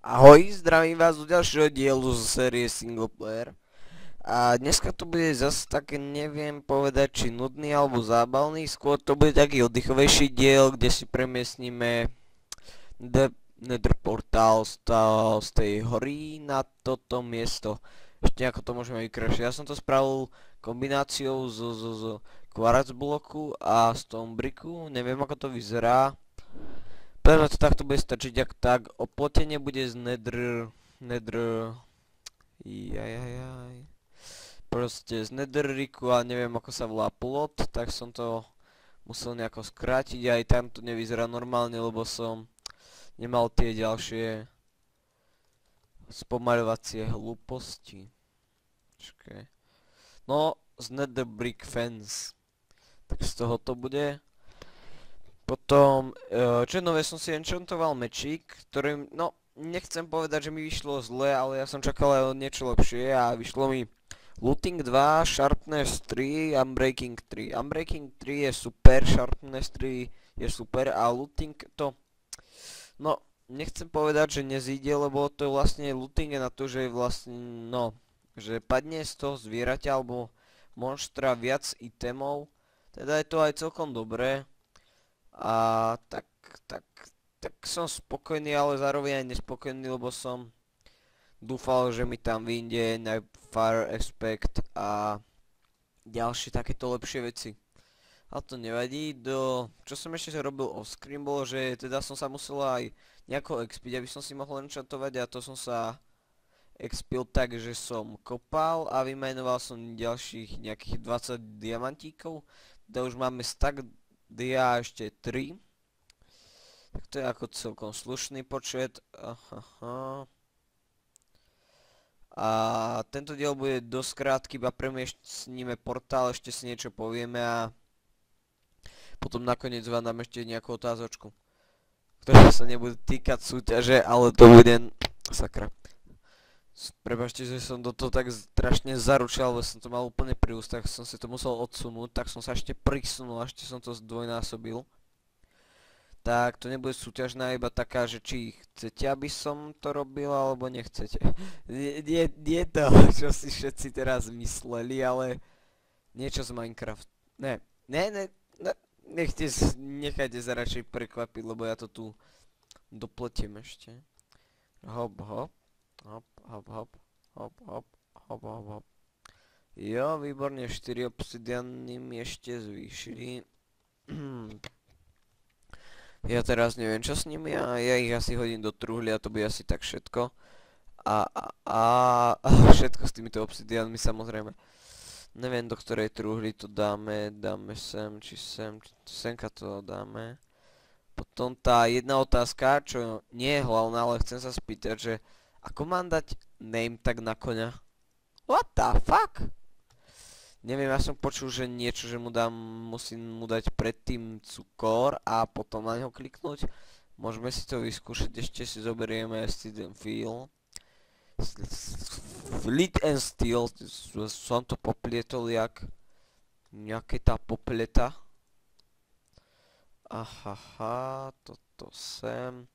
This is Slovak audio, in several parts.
Ahoj, zdravím vás do ďalšieho dielu z série Single Player. A dneska to bude zase tak, neviem povedať, či nudný alebo zábavný, skôr to bude taký oddychovejší diel, kde si premiestníme Nether portál z tej hory na toto miesto. Ešte ako to môžeme vykrašiť. Ja som to spravil kombináciou z quartz bloku a stone bricku, neviem ako to vyzerá. Pre to takto bude stačiť, ak tak. Oplotenie bude z jajajaj. Proste z netherricku a neviem ako sa volá plot, tak som to musel nejako skrátiť. Aj tam to nevyzerá normálne, lebo som nemal tie ďalšie spomaľovacie hlúposti. Čakaj. No, z nether brick fence. Tak z toho to bude. Potom, čo nové, som si enchantoval mečík, ktorým, no, nechcem povedať, že mi vyšlo zle, ale ja som čakal aj o niečo lepšie a vyšlo mi looting 2, sharpness 3, unbreaking 3. Unbreaking 3 je super, sharpness 3 je super a looting to, no, nechcem povedať, že nezíde, lebo to je vlastne looting je na to, že je vlastne, no, že padne z toho zvieraťa alebo monštra viac itemov, teda je to aj celkom dobré. A tak som spokojný, ale zároveň aj nespokojný, lebo som dúfal, že mi tam vyjde na Fire Aspect a ďalšie takéto lepšie veci. Ale to nevadí, čo som ešte robil off-screen bolo, že teda som sa musel aj nejako expiť, aby som si mohol enchantovať a to som sa expil tak, že som kopal a vymenoval som ďalších nejakých 20 diamantíkov. Teda už máme stack dia ešte 3. Tak to je ako celkom slušný počet. A tento diel bude dosť krátky, iba premiestníme portál, ešte si niečo povieme a potom nakoniec vám dám ešte nejakú otázočku, ktorá sa nebude týkať súťaže, ale to bude sakra. Prepáčte, že som do toho tak strašne zaručal, lebo som to mal úplne pri ústach, som si to musel odsunúť, tak som sa ešte prisunul, ešte som to zdvojnásobil. Tak to nebude súťažná, iba taká, že či chcete, aby som to robil, alebo nechcete. Nie to, čo si všetci teraz mysleli, ale niečo z Minecraft. Nechajte sa radšej prekvapiť, lebo ja to tu dopletiem ešte. Hop, hop. Hop, hop, hop, hop, hop, hop, hop, hop. Jo, výborne, 4 obsidiany mi ešte zvýšili. Ja teraz neviem čo s nimi a ja ich asi hodím do truhly a to bude asi tak všetko. A všetko s týmito obsidianmi samozrejme. Neviem do ktorej truhly to dáme sem, či sem, semka to dáme. Potom tá jedna otázka, čo nie je hlavná, ale chcem sa spýtať, že ako mám dať name tag na koňa? What the fuck? Neviem, ja som počul, že niečo, že musím mu dať predtým cukor a potom na neho kliknúť. Môžeme si to vyskúšať, ešte si zoberieme Seed and Feel. Lit and Steel, som to poplietol jak nejaké tá popleta. Ahaha, toto sem.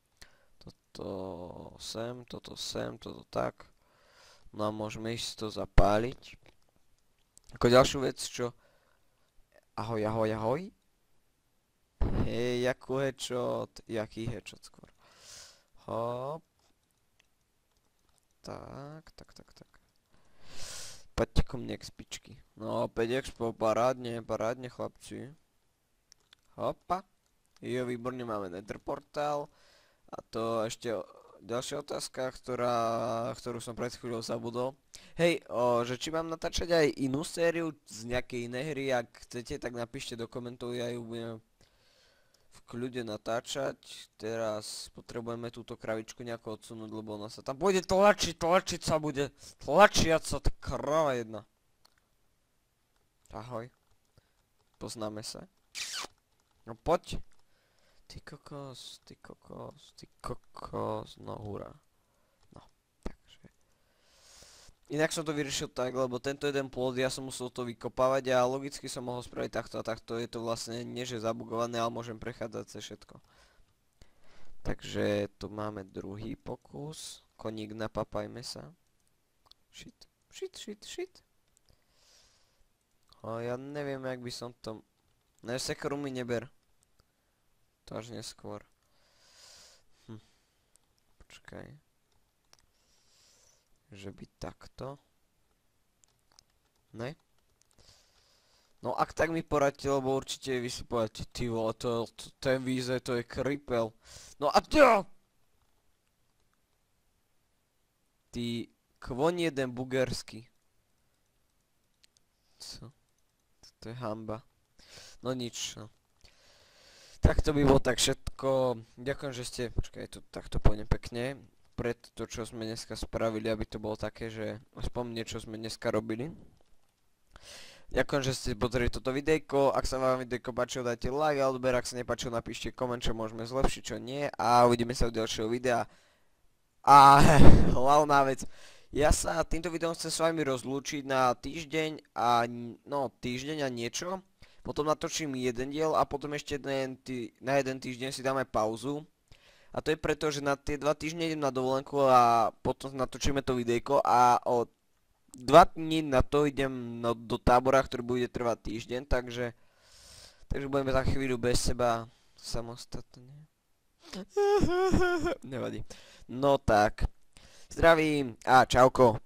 Toto sem, toto tak. No a môžeme ísť to zapáliť. Ako ďalšiu vec, čo... Ahoj, ahoj, ahoj. Hej, jaký headshot skôr. Hop. Tak. Poďte ko mne k spičky. No, 5 expo, parádne chlapci. Hopa. Jo, výborne, máme nether portál. A to ešte ďalšia otázka, ktorú som pred chvíľou zabudol. Hej, že či mám natáčať aj inú sériu z nejakej inej hry, ak chcete, tak napíšte do komentov, ja ju budem v kľude natáčať. Teraz potrebujeme túto kravičku nejako odsunúť, lebo ona sa tam pôjde tlačiť sa bude. Tlačiaca tá krava jedna. Ahoj. Poznáme sa. No poď. Ty kokos, no hurá. No, takže. Inak som to vyriešil tak, lebo tento jeden plot, ja som musel to vykopávať a logicky som mohol spraviť takto a takto, je to vlastne nie že zabugované, ale môžem prechádzať cez všetko. Takže tu máme druhý pokus. Koník, napapajme sa. Shit, shit, shit, shit. O, ja neviem, jak by som to... Ne, sekeru mi neber. To až neskôr. Počkaj. Že by takto. Ne? No ak tak mi poradíte, lebo určite vy si poviete, ty vole, ten výzej, to je kripel. No a to! Ty kvoň jeden bugerský. Co? To je hamba. No nič, no. Tak to by bolo tak všetko. Ďakujem, že ste, počkaj, tu takto pôjdem pekne. Pred to, čo sme dneska spravili, aby to bolo také, že aspoň niečo sme dneska robili. Ďakujem, že ste pozreli toto videjko. Ak sa vám videjko páčilo, dajte like, alebo ak sa nepáčilo, napíšte koment, čo môžeme zlepšiť, čo nie. A uvidíme sa v ďalšieho videa. A hlavná vec. Ja sa týmto videom chcem s vami rozlúčiť na týždeň a no týždeň a niečo. Potom natočím jeden diel a potom ešte na jeden týždeň si dáme pauzu. A to je preto, že na tie 2 týždne idem na dovolenku a potom natočíme to videjko a o 2 dní na to idem do tábora, ktorý bude trvať týždeň, takže budeme za chvíľu bez seba samostatne. Nevadí. No tak, zdravím a čauko.